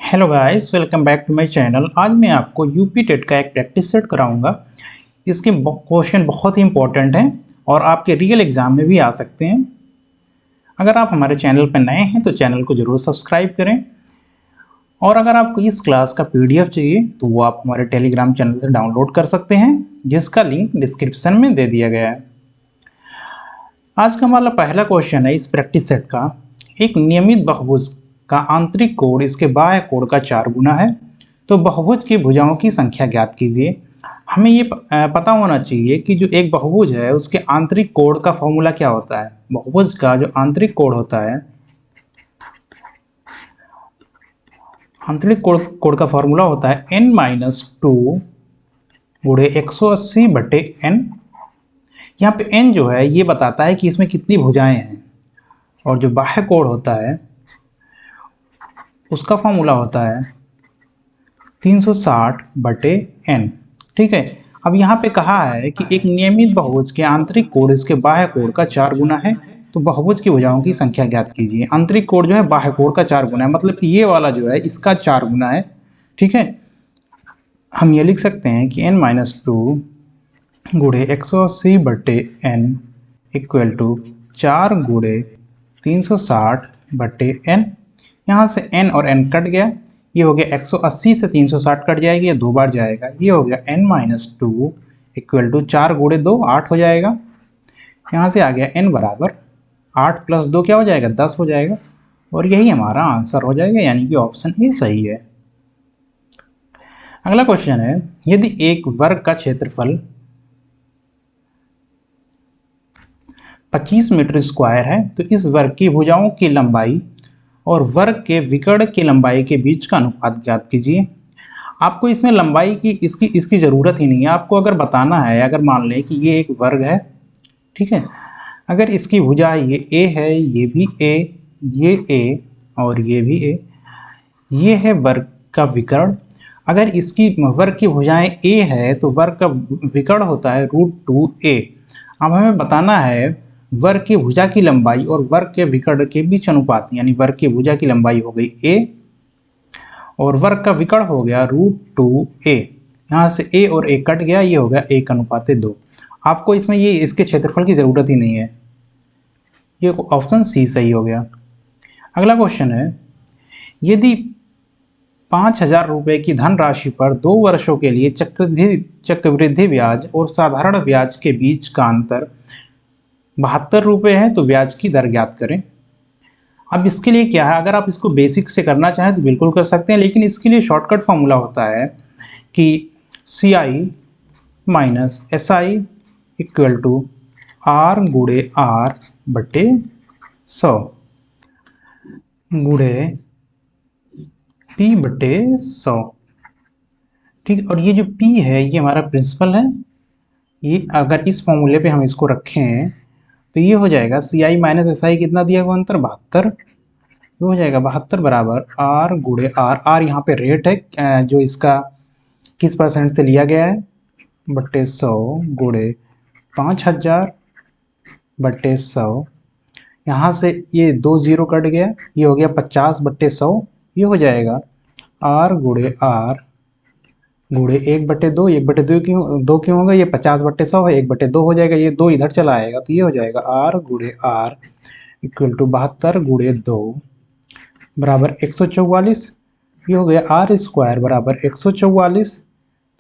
Hello guys, welcome back to my channel. आज मैं आपको यूपी टेट का एक प्रैक्टिस सेट कराऊंगा। इसके क्वेश्चन बहुत ही इंपॉर्टेंट हैं और आपके रियल एग्जाम में भी आ सकते हैं। अगर आप हमारे चैनल पर नए हैं तो चैनल को जरूर सब्सक्राइब करें। और अगर आपको इस क्लास का पीडीएफ चाहिए तो वो आप हमारे टेलीग्राम चैनल से डाउनलोड कर सकते हैं, जिसका लिंक डिस्क्रिप्शन में दे दिया गया है। आज का हमारा पहला क्वेश्चन है इस प्रैक्टिस सेट का। एक नियमित बहुभुज का आंतरिक कोण इसके बाह्य कोण का 4 गुना है, तो बहुभुज की भुजाओं की संख्या ज्ञात कीजिए। हमें ये पता होना चाहिए कि जो एक बहुभुज है उसके आंतरिक कोण का फॉर्मूला क्या होता है। बहुभुज का जो आंतरिक कोण होता है, आंतरिक कोण का फॉर्मूला होता है n-2 गुणे 180/n। यहाँ पे n जो है ये बताता है कि इसमें कितनी भुजाएं हैं, और जो बाह्य कोण होता है उसका फॉर्मूला होता है 360/n। ठीक है। अब यहाँ पे कहा है कि एक नियमित बहुभुज के आंतरिक कोण इसके बाह्य कोण का 4 गुना है, तो बहुभुज की भुजाओं की संख्या ज्ञात कीजिए। आंतरिक कोण जो है बाह्य कोण का 4 गुना है, मतलब कि ये वाला जो है इसका 4 गुना है। ठीक है। हम ये लिख सकते हैं कि n-2 गुणे 180/n इक्वल टू 4 गुणे 360/n। यहाँ से n और n कट गया, ये हो गया 180 से 360 कट जाएगी, ये 2 बार जाएगा, ये हो गया n-2 इक्वल टू 4 गुणे 2 8 हो जाएगा। यहाँ से आ गया n बराबर 8 + 2 क्या हो जाएगा, 10 हो जाएगा, और यही हमारा आंसर हो जाएगा, यानी कि ऑप्शन ए सही है। अगला क्वेश्चन है, यदि एक वर्ग का क्षेत्रफल 25 मीटर स्क्वायर है तो इस वर्ग की भुजाओं की लंबाई और वर्ग के विकर्ण की लंबाई के बीच का अनुपात ज्ञात कीजिए। आपको इसमें लंबाई की इसकी ज़रूरत ही नहीं है। आपको अगर बताना है, अगर मान लें कि ये एक वर्ग है, ठीक है, अगर इसकी भुजा ये a है, ये भी a, ये a और ये भी a, ये है वर्ग का विकर्ण। अगर इसकी वर्ग की भुजाएं a है तो वर्ग का विकर्ण होता है √2a। अब हमें बताना है वर्ग की भुजा की लंबाई और वर्ग के विकर्ण के बीच अनुपात, यानी वर्ग की भुजा की लंबाई हो गई a और वर्ग का विकर्ण हो गया √2a। यहाँ से a और a कट गया, ये हो गया 1:2। आपको इसमें ये इसके क्षेत्रफल की ज़रूरत ही नहीं है, ये ऑप्शन सी सही हो गया। अगला क्वेश्चन है, यदि 5,000 रुपये की धनराशि पर 2 वर्षों के लिए चक्रवृद्धि ब्याज और साधारण ब्याज के बीच का अंतर 72 रुपये है तो ब्याज की दर ज्ञात करें। अब इसके लिए क्या है, अगर आप इसको बेसिक से करना चाहें तो बिल्कुल कर सकते हैं, लेकिन इसके लिए शॉर्टकट फॉर्मूला होता है कि CI minus SI equal to R गुणे R बटे 100 गुणे P बटे 100। ठीक, और ये जो P है ये हमारा प्रिंसिपल है। ये अगर इस फॉर्मूले पे हम इसको रखें तो ये हो जाएगा CI माइनस SI कितना दिया हुआ अंतर 72, ये हो जाएगा 72 बराबर R गुणे R। R यहाँ पे रेट है जो इसका किस परसेंट से लिया गया है, बटे 100 गुणे 5,000 बटे 100। यहाँ से ये 2 0 कट गया, ये हो गया 50/100, ये हो जाएगा R गुणे R गुणे 1/2। 1/2 क्यों होगा, ये 50/100 है, 1/2 हो जाएगा, ये 2 इधर चला आएगा, तो ये हो जाएगा R गुणे R इक्वल टू 72 गुणे 2 बराबर 144। ये हो गया R स्क्वायर बराबर 144।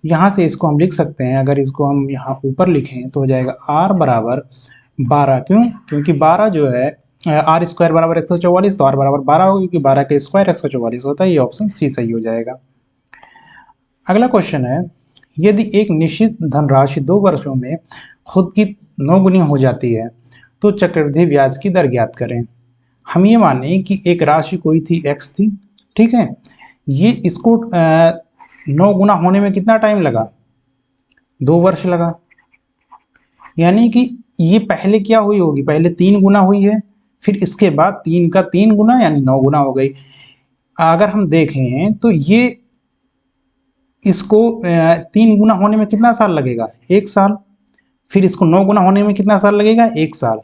यहाँ से इसको हम लिख सकते हैं, अगर इसको हम यहाँ ऊपर लिखें तो हो जाएगा R बराबर 12। क्योंकि 12 जो है R स्क्वायर बराबर 144, तो R बराबर 12 होगा, क्योंकि 12 का स्क्वायर 144 होता है। ये ऑप्शन सी सही हो जाएगा। अगला क्वेश्चन है, यदि एक निश्चित धनराशि 2 वर्षों में खुद की 9 गुनी हो जाती है तो चक्रवृद्धि ब्याज की दर ज्ञात करें। हम ये माने कि एक राशि कोई थी x थी, ठीक है, ये इसको 9 गुना होने में कितना टाइम लगा, 2 वर्ष लगा। यानी कि ये पहले क्या हुई होगी, पहले 3 गुना हुई है, फिर इसके बाद 3 का 3 गुना यानी 9 गुना हो गई। अगर हम देखें तो ये इसको 3 गुना होने में कितना साल लगेगा, 1 साल। फिर इसको 9 गुना होने में कितना साल लगेगा, 1 साल।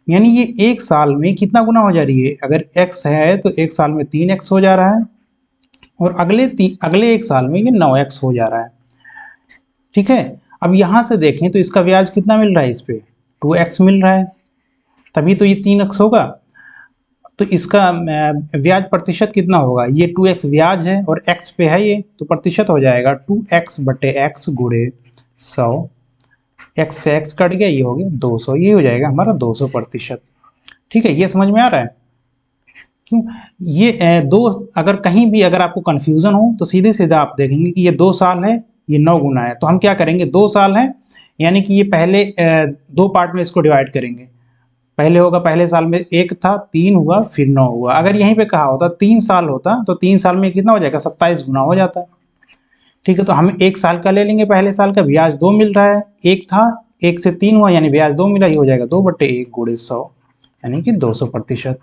यानी ये 1 साल में कितना गुना हो जा रही है, अगर x है तो 1 साल में 3x हो जा रहा है, और अगले एक साल में ये 9x हो जा रहा है। ठीक है, अब यहां से देखें तो इसका ब्याज कितना मिल रहा है, इस पे 2x मिल रहा है, तभी तो ये 3x होगा। तो इसका ब्याज प्रतिशत कितना होगा, ये 2x ब्याज है और x पे है ये, तो प्रतिशत हो जाएगा 2x बटे x गुणे 100, x से x कट गया, ये हो गया 200, ये हो जाएगा हमारा 200%। ठीक है, ये समझ में आ रहा है। क्यों, ये दो, अगर कहीं भी अगर आपको कंफ्यूजन हो तो सीधे सीधा आप देखेंगे कि ये 2 साल है, ये 9 गुना है, तो हम क्या करेंगे, 2 साल है यानी कि ये पहले 2 पार्ट में इसको डिवाइड करेंगे। पहले होगा, पहले साल में 1 था, 3 हुआ, फिर 9 हुआ। अगर यहीं पे कहा होता 3 साल होता तो 3 साल में कितना हो जाएगा, 27 गुना हो जाता। ठीक है, तो हम 1 साल का ले लेंगे, पहले साल का ब्याज 2 मिल रहा है, 1 था, 1 से 3 हुआ यानी ब्याज 2 मिला, ये हो जाएगा 2 बटे 1 गुणे 100 यानी कि 200%।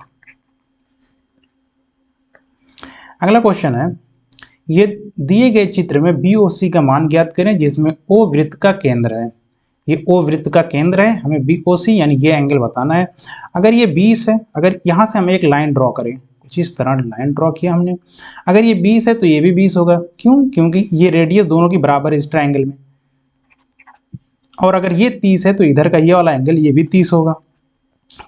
अगला क्वेश्चन है, ये दिए गए चित्र में बी और सी का मान ज्ञात करें जिसमें ओ वृत्त का केंद्र है। ये ओ वृत्त का केंद्र है, हमें बी ओ सी यानी ये एंगल बताना है। अगर ये 20 है, अगर यहाँ से हम एक लाइन ड्रॉ करें, कुछ इस तरह लाइन ड्रॉ किया हमने, अगर ये 20 है तो ये भी 20 होगा। क्यों, क्योंकि ये रेडियस दोनों की बराबर है इस ट्रायंगल में। और अगर ये 30 है तो इधर का ये वाला एंगल ये भी 30 होगा।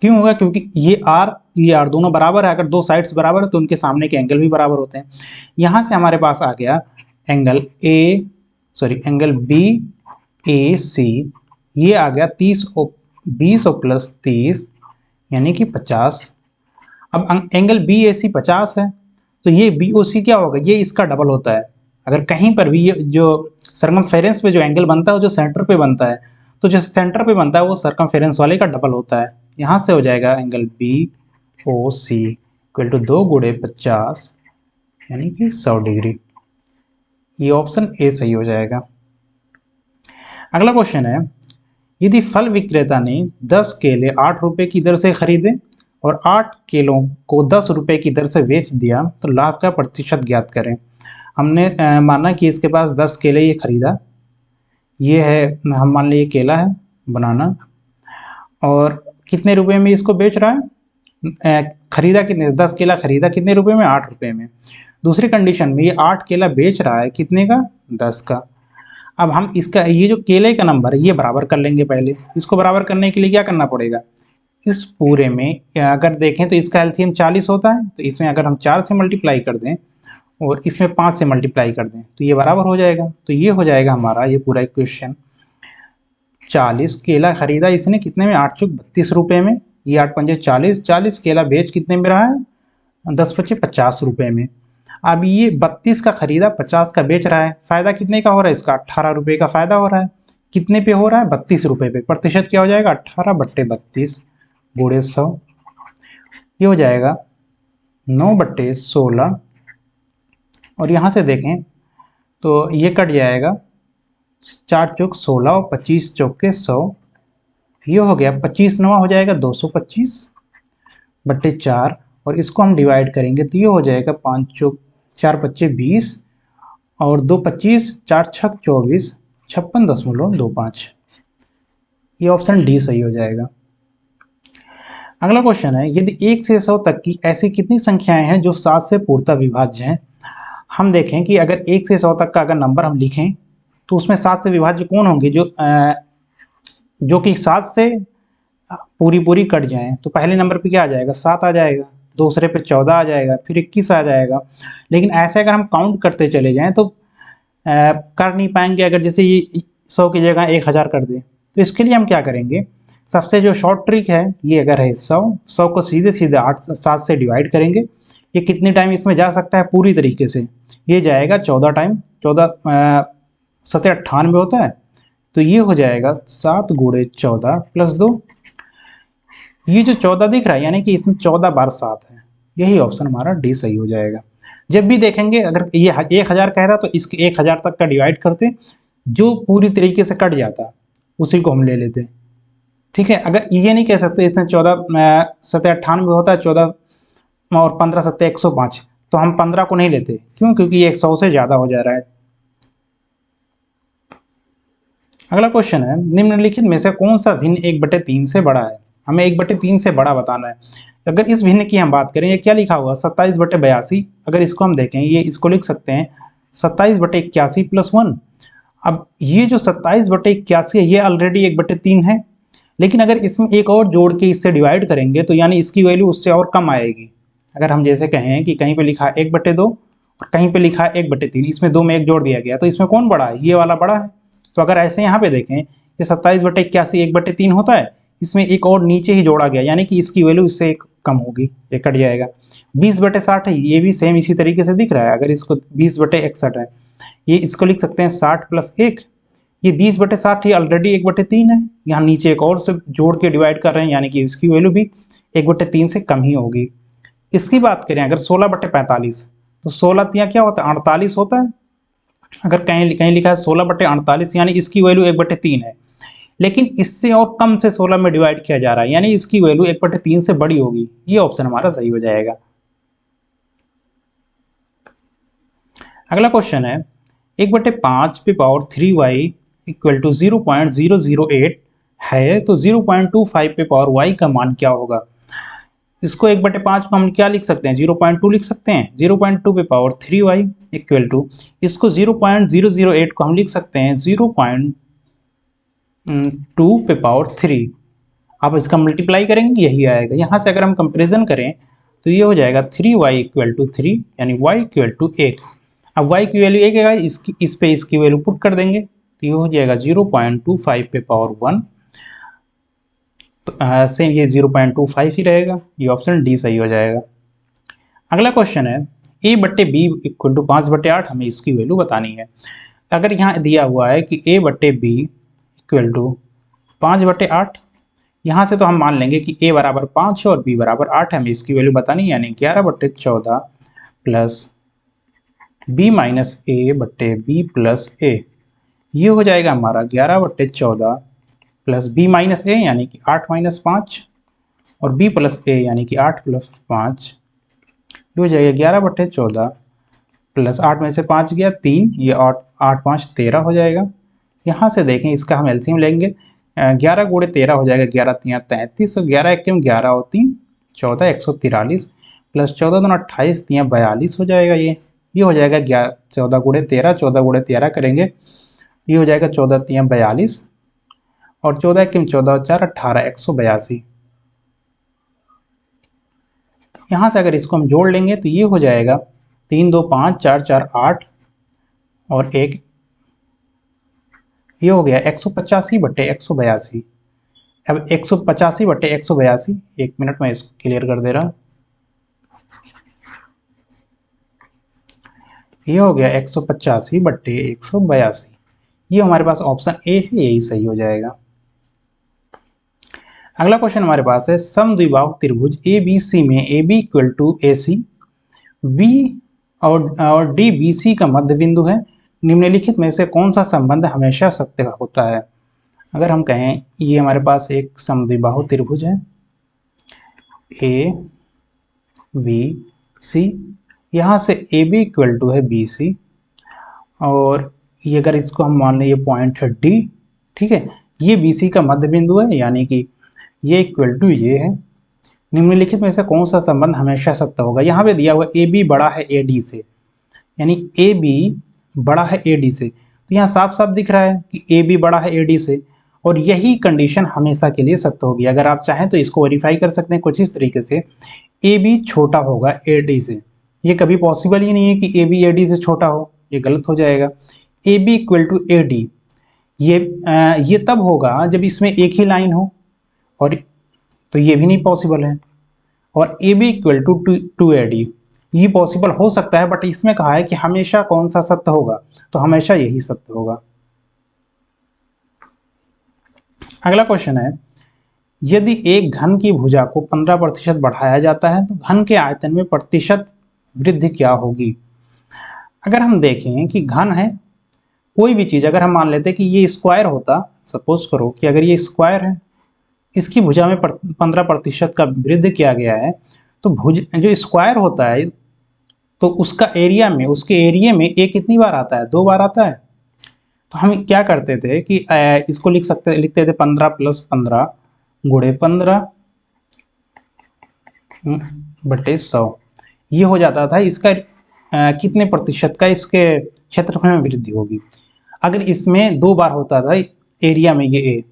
क्यों होगा, क्योंकि ये आर दोनों बराबर है, अगर दो साइड्स बराबर है तो उनके सामने के एंगल भी बराबर होते हैं। यहां से हमारे पास आ गया एंगल बी ए सी, ये आ गया 20 और प्लस 30 यानी कि 50। अब एंगल बी ए सी 50 है तो ये बी ओ सी क्या होगा, ये इसका डबल होता है। अगर कहीं पर भी ये जो सर्कमफेरेंस पे जो एंगल बनता है वो जो सेंटर पे बनता है, तो जो सेंटर पे बनता है वो सर्कमफेरेंस वाले का डबल होता है। यहाँ से हो जाएगा angle B O C equal to 2 गुणे 50 यानी कि 100 डिग्री। ये ऑप्शन ए सही हो जाएगा। अगला क्वेश्चन है, यदि फल विक्रेता ने 10 केले 8 रुपए की दर से खरीदे और 8 केलों को 10 रुपए की दर से बेच दिया तो लाभ का प्रतिशत ज्ञात करें। हमने माना कि इसके पास 10 केले ये खरीदा, ये है, हम मान लीजिए केला है बनाना, और कितने रुपए में इसको बेच रहा है, खरीदा कितने, 10 केला खरीदा कितने रुपए में, 8 रुपए में। दूसरी कंडीशन में ये 8 केला बेच रहा है कितने का, 10 का। अब हम इसका ये जो केले का नंबर है ये बराबर कर लेंगे। पहले इसको बराबर करने के लिए क्या करना पड़ेगा, इस पूरे में अगर देखें तो इसका एलसीएम 40 होता है, तो इसमें अगर हम 4 से मल्टीप्लाई कर दें और इसमें 5 से मल्टीप्लाई कर दें तो ये बराबर हो जाएगा। तो ये हो जाएगा हमारा ये पूरा इक्वेशन, 40 केला खरीदा इसने कितने में, 8 चौक 32 रुपए में, ये 8 पंजे 40, 40 केला बेच कितने में रहा है, 10 पचे 50 रुपए में। अब ये 32 का खरीदा 50 का बेच रहा है, फायदा कितने का हो रहा है इसका, 18 रुपए का फायदा हो रहा है। कितने पे हो रहा है, 32 रुपए पे। प्रतिशत क्या हो जाएगा, 18 बट्टे 32 गुणे 100, ये हो जाएगा 9 बट्टे 16, और यहाँ से देखें तो ये कट जाएगा, 4 चौक 16 और 25 चौक के 100, ये हो गया 25 नवा हो जाएगा 225 बट्टे 4, और इसको हम डिवाइड करेंगे तो ये हो जाएगा 5 चौक 4 पच्चे 20 और 2 25, 4 छक 24, 56.25। ये ऑप्शन डी सही हो जाएगा। अगला क्वेश्चन है, यदि 1 से 100 तक की ऐसी कितनी संख्याएं हैं जो 7 से पूर्णतः विभाज्य हैं। हम देखें कि अगर 1 से 100 तक का अगर नंबर हम लिखें तो उसमें 7 से विभाज्य कौन होंगे, जो कि 7 से पूरी कट जाएं। तो पहले नंबर पे क्या आ जाएगा, 7 आ जाएगा, दूसरे पे 14 आ जाएगा, फिर 21 आ जाएगा। लेकिन ऐसे अगर हम काउंट करते चले जाएं तो कर नहीं पाएंगे। अगर जैसे ये 100 की जगह 1000 कर दें तो इसके लिए हम क्या करेंगे, सबसे जो शॉर्ट ट्रिक है ये, अगर है 100 को सीधे सीधे 7 से डिवाइड करेंगे। ये कितने टाइम इसमें जा सकता है पूरी तरीके से, ये जाएगा 14 टाइम, 14 7 98 होता है, तो ये हो जाएगा 7 गुणे 14 प्लस 2। ये जो 14 दिख रहा है यानी कि इसमें 14 बार 7 है, यही ऑप्शन हमारा डी सही हो जाएगा। जब भी देखेंगे अगर ये 1000 कह रहा तो इसके 1000 तक का डिवाइड करते, जो पूरी तरीके से कट जाता उसी को हम ले लेते। ठीक है, अगर ये नहीं कह सकते इसमें 14 7 98 होता है, 14 और 15 7 105, तो हम 15 को नहीं लेते। क्यों, क्योंकि ये 100 से ज्यादा हो जा रहा है। अगला क्वेश्चन है, निम्नलिखित में से कौन सा भिन्न 1/3 से बड़ा है। हमें 1/3 से बड़ा बताना है। अगर इस भिन्न की हम बात करें, ये क्या लिखा हुआ 27/82, अगर इसको हम देखें, ये इसको लिख सकते हैं 27/81 प्लस 1। अब ये जो 27/81 है ये ऑलरेडी 1/3 है, लेकिन अगर इसमें एक और जोड़ के इससे डिवाइड करेंगे तो यानी इसकी वैल्यू उससे और कम आएगी। अगर हम जैसे कहें कि कहीं पे लिखा है 1/2 और कहीं पे लिखा है 1/3, इसमें दो में एक जोड़ दिया गया, तो इसमें कौन बड़ा है? ये वाला बड़ा है। तो अगर ऐसे यहाँ पे देखें, ये 27/81 1/3 होता है, इसमें एक और नीचे ही जोड़ा गया, यानी कि इसकी वैल्यू इससे एक कम होगी, ये कट जाएगा। 20/60 है, ये भी सेम इसी तरीके से दिख रहा है। अगर इसको 20/61 है, ये इसको लिख सकते हैं 60 प्लस 1। ये 20/60 ये ऑलरेडी 1/3 है, यहाँ नीचे एक और से जोड़ के डिवाइड कर रहे हैं, यानी कि इसकी वैल्यू भी 1/3 से कम ही होगी। इसकी बात करें अगर 16/45, तो 16 यहाँ क्या होता है? 48 होता है। अगर कहीं कहीं लिखा है 16/48, यानी इसकी वैल्यू 1/3 है, लेकिन इससे और कम से 16 में डिवाइड किया जा रहा है, यानी इसकी वैल्यू 1/3 से बड़ी होगी। ये ऑप्शन हमारा सही हो जाएगा। अगला क्वेश्चन है 1/5 पे पावर 3y इक्वल टू 0.008 है, तो 0.25 पे पावर y का मान क्या होगा? इसको 1/5 को हम क्या लिख सकते हैं? 0.2 लिख सकते हैं। 0.2 पे पावर 3y इक्वल टू, इसको 0.008 को हम लिख सकते हैं 0.2 पे पावर 3। आप इसका मल्टीप्लाई करेंगे यही आएगा। यहाँ से अगर हम कंपेरिजन करें तो ये हो जाएगा 3y इक्वल टू 3, यानी y इक्वल टू 1। अब y की वैल्यू 1 है, इस पे इसकी वैल्यू पुट कर देंगे तो ये हो जाएगा 0.25 पे पावर 1। तो सेम ये 0.25 ही रहेगा, ये ऑप्शन डी सही हो जाएगा। अगला क्वेश्चन है a/b इक्वल टू 5/8, हमें इसकी वैल्यू बतानी है। अगर यहाँ दिया हुआ है कि a/b इक्वल टू 5/8, यहाँ से तो हम मान लेंगे कि a बराबर 5 है और b बराबर 8 है, हमें इसकी वैल्यू बतानी है, यानी 11/14 plus b minus a/b plus a। ये हो जाएगा हमारा 11/14 प्लस b माइनस a यानी कि 8 माइनस 5 और b प्लस a यानी कि 8 प्लस 5। ये हो जाएगा 11/14 प्लस 8 में से 5 गया 3, ये 8 5 13 हो जाएगा। यहाँ से देखें इसका हम एलसीएम लेंगे, 11 गुणे 13 हो जाएगा 11 3 33, और 11 1 11 और 3 14 143 प्लस 14 2 28 3 42 हो जाएगा। ये हो जाएगा 14 गुणे 13, 14 गुणे 13 करेंगे, ये हो जाएगा 14 3 42 और 14 1 14 4 18 182। यहाँ से अगर इसको हम जोड़ लेंगे तो ये हो जाएगा 3 2 5 4 4 8 और 1, ये हो गया 185/182। अब 185/182, 1 मिनट में इसको क्लियर कर दे रहा हूँ। ये हो गया 185/182, ये हमारे पास ऑप्शन ए है, यही सही हो जाएगा। अगला क्वेश्चन हमारे पास है समद्विबाहु त्रिभुज ABC में AB equal to AC, B और D BC का मध्य बिंदु है, निम्नलिखित में से कौन सा संबंध हमेशा सत्य होता है? अगर हम कहें ये हमारे पास एक समद्विबाहु त्रिभुज है ABC, यहाँ से AB इक्वल टू है BC, और ये अगर इसको हम मान लें ये पॉइंट है D, ठीक है, ये BC का मध्य बिंदु है, यानी कि ये इक्वल टू ये है। निम्नलिखित में से कौन सा संबंध हमेशा सत्य होगा? यहाँ पे दिया हुआ AB बड़ा है AD से, यानी AB बड़ा है AD से, तो यहाँ साफ साफ दिख रहा है कि AB बड़ा है AD से, और यही कंडीशन हमेशा के लिए सत्य होगी। अगर आप चाहें तो इसको वेरीफाई कर सकते हैं कुछ इस तरीके से, AB छोटा होगा AD से। ये कभी पॉसिबल ही नहीं है कि AB AD से छोटा हो, ये गलत हो जाएगा। AB इक्वल टू AD ये तब होगा जब इसमें एक ही लाइन हो, और तो ये भी नहीं पॉसिबल है। और AB इक्वल टू 2AD ये पॉसिबल हो सकता है, बट इसमें कहा है कि हमेशा कौन सा सत्य होगा, तो हमेशा यही सत्य होगा। अगला क्वेश्चन है यदि एक घन की भुजा को 15% बढ़ाया जाता है तो घन के आयतन में प्रतिशत वृद्धि क्या होगी? अगर हम देखें कि घन है कोई भी चीज, अगर हम मान लेते कि ये स्क्वायर होता, सपोज करो कि अगर ये स्क्वायर है, इसकी भुजा में 15% का वृद्धि किया गया है, तो भुज जो स्क्वायर होता है तो उसका एरिया में, उसके एरिया में ए कितनी बार आता है? 2 बार आता है। तो हम क्या करते थे कि इसको लिखते थे 15 + 15 × 15 बटे 100 ये हो जाता था। इसका कितने प्रतिशत का इसके क्षेत्रफल में वृद्धि होगी अगर इसमें 2 बार होता था एरिया में ये ए।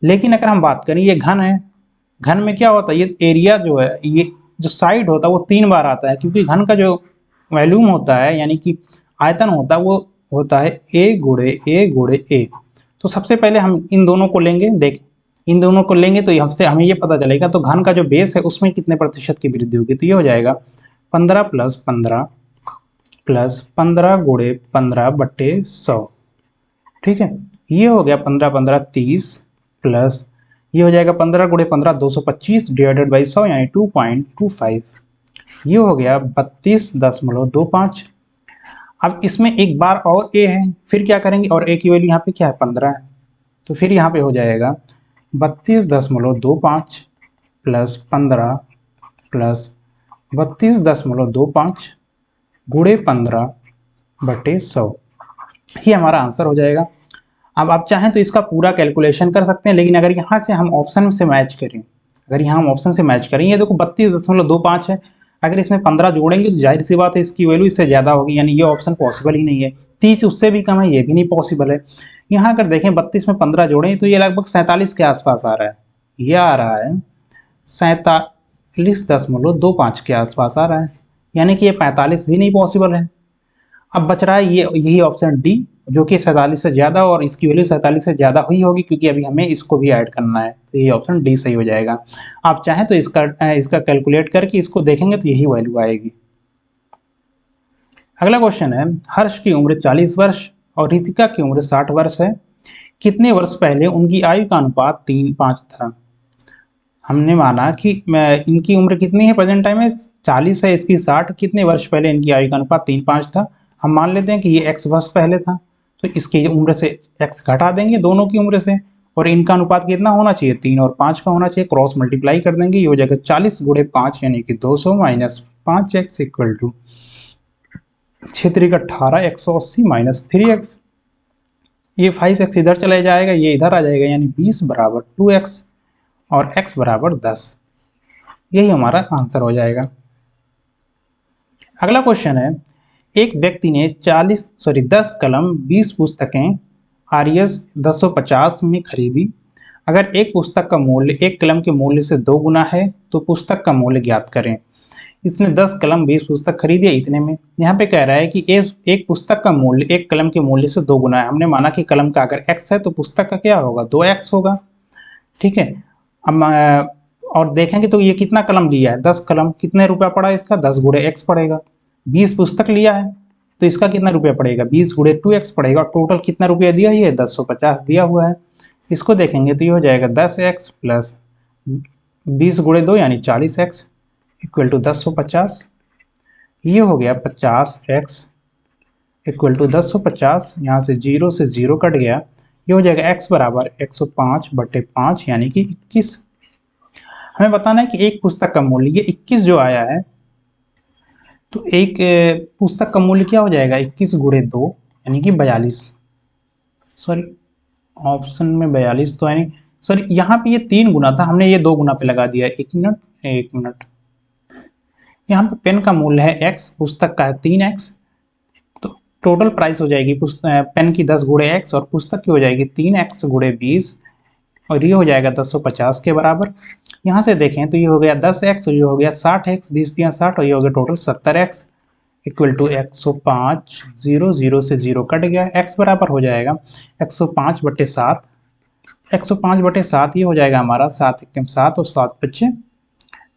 लेकिन अगर हम बात करें ये घन है, घन में क्या होता है ये एरिया जो है ये जो साइड होता है वो 3 बार आता है, क्योंकि घन का जो वॉल्यूम होता है यानी कि आयतन होता है वो होता है ए गुणे ए। तो सबसे पहले हम इन दोनों को लेंगे, देख इन दोनों को लेंगे तो हमसे हमें ये पता चलेगा तो घन का जो बेस है उसमें कितने प्रतिशत की वृद्धि होगी। तो ये हो जाएगा 15 प्लस 15 गुणे 15 बटे 100। ठीक है, ये हो गया 15 15 30 प्लस ये हो जाएगा 15 गुणे 15 225 डिवाइडेड बाई 100 यानी 2.25। ये हो गया 32.25। अब इसमें एक बार और ए है, फिर क्या करेंगे और ए की वैल्यू यहाँ पे क्या है 15 है, तो फिर यहाँ पे हो जाएगा 32.25 प्लस 15 प्लस 32.25 गुणे 15 बटे 100। ये हमारा आंसर हो जाएगा। अब आप चाहें तो इसका पूरा कैलकुलेशन कर सकते हैं, लेकिन अगर यहाँ से हम ऑप्शन से मैच करें, अगर यहाँ हम ऑप्शन से मैच करें, ये देखो 32.25 है, अगर इसमें 15 जोड़ेंगे तो जाहिर सी बात है इसकी वैल्यू इससे ज़्यादा होगी, यानी ये ऑप्शन पॉसिबल ही नहीं है। 30 उससे भी कम है, ये भी नहीं पॉसिबल है। यहाँ अगर देखें 32 में 15 जोड़ें तो ये लगभग 47 के आसपास आ रहा है, ये आ रहा है 47.25 के आसपास आ रहा है, यानी कि ये 45 भी नहीं पॉसिबल है। अब बच रहा है ये यही ऑप्शन डी जो कि 47 से ज़्यादा, और इसकी वैल्यू 47 से ज़्यादा हुई होगी क्योंकि अभी हमें इसको भी ऐड करना है, तो ये ऑप्शन डी सही हो जाएगा। आप चाहें तो इसका कैलकुलेट करके इसको देखेंगे तो यही वैल्यू आएगी। अगला क्वेश्चन है, हर्ष की उम्र 40 वर्ष और रितिका की उम्र 60 वर्ष है। कितने वर्ष पहले उनकी आयु का अनुपात 3:5 था। हमने माना कि इनकी उम्र कितनी है प्रेजेंट टाइम में 40 है, इसकी 60, कितने वर्ष पहले इनकी आयु का अनुपात 3:5 था। हम मान लेते हैं कि ये x वर्ष पहले था, तो इसकी उम्र से x घटा देंगे दोनों की उम्र से, और इनका अनुपात कितना होना चाहिए 3 और 5 का होना चाहिए, क्रॉस मल्टीप्लाई कर देंगे, ये हो जाएगा 40 गुणे 5 यानी कि 200 minus 5x equal to 18 180 minus 3x। ये 5x इधर चला जाएगा, ये इधर आ जाएगा, यानी 20 बराबर 2x और x बराबर 10। यही हमारा आंसर हो जाएगा। अगला क्वेश्चन है, एक व्यक्ति ने 10 कलम 20 पुस्तकें आरएस 1050 में खरीदी। अगर एक पुस्तक का मूल्य एक कलम के मूल्य से 2 गुना है तो पुस्तक का मूल्य ज्ञात करें। इसने 10 कलम 20 पुस्तक खरीदी है इतने में। यहाँ पे कह रहा है कि एक पुस्तक का मूल्य एक कलम के मूल्य से 2 गुना है। हमने माना कि कलम का अगर x है तो पुस्तक का क्या होगा 2x होगा। ठीक है, अब और देखेंगे तो ये कितना कलम लिया है 10 कलम, कितने रुपया पड़ा इसका 10 गुणे x पड़ेगा। 20 पुस्तक लिया है तो इसका कितना रुपया पड़ेगा 20 गुणे 2x पड़ेगा। टोटल कितना रुपया दिया है 1050 दिया हुआ है। इसको देखेंगे तो ये हो जाएगा 10x प्लस 20 गुणे 2 यानी 40x इक्वल टू 1050। ये हो गया 50x इक्वल टू 1050, यहाँ से 0 से 0 कट गया, ये हो जाएगा x बराबर 105 बटे 5 यानी कि 21। हमें बताना है कि एक पुस्तक का मूल्य ये 21 जो आया है, तो एक पुस्तक का मूल्य क्या हो जाएगा 21 गुणे 2 यानी कि 42। सॉरी ऑप्शन में 42 तो यानी सॉरी यहाँ पे ये 3 गुना था, हमने ये 2 गुना पे लगा दिया। एक मिनट यहाँ पे पेन का मूल्य है x, पुस्तक का है 3x, तो टोटल प्राइस हो जाएगी पेन की 10 गुणे x और पुस्तक की हो जाएगी 3x गुणे 20, और ये हो जाएगा 1050 के बराबर। यहाँ से देखें तो ये हो गया 10x और ये हो गया 60x, 20 दिया 60 और ये हो गया टोटल 70x इक्वल टू 105। 0 से 0 कट गया, x बराबर हो जाएगा 105 बटे 7। 105 बटे 7 ये हो जाएगा हमारा 7 एकम 7 और 7 बच्चे